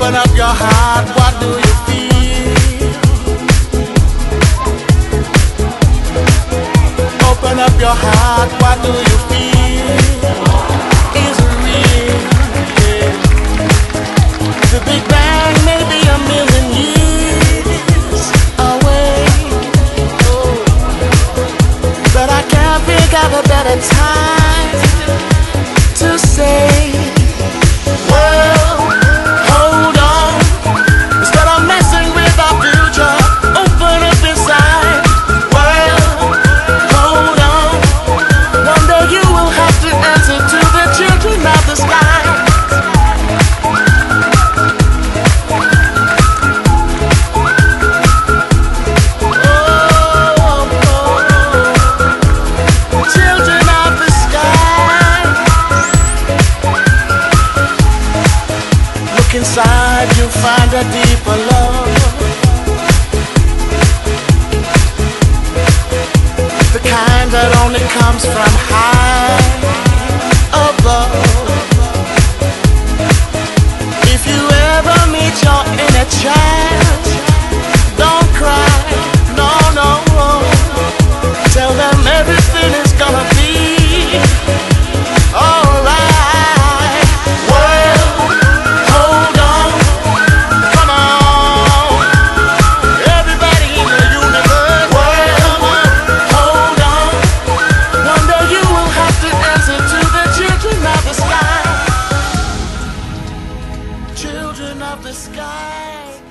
Open up your heart, what do you feel? Open up your heart, what do you feel? Is it real? Yeah. The Big Bang may be a million years away, oh, but I can't think of a better time to say, well, hold on. Instead of messing with our future, open up inside. Well, hold on. One day you will have to answer to the children of the sky. Children of the sky. Look inside, you'll find a deeper love, the kind that only comes from high above. If you ever meet your inner child, don't cry, no, no. Tell them everything is gonna be alright. Well, hold on, come on, everybody in the universe. Well, hold on. One day you will have to answer to the children of the sky. Children of the sky.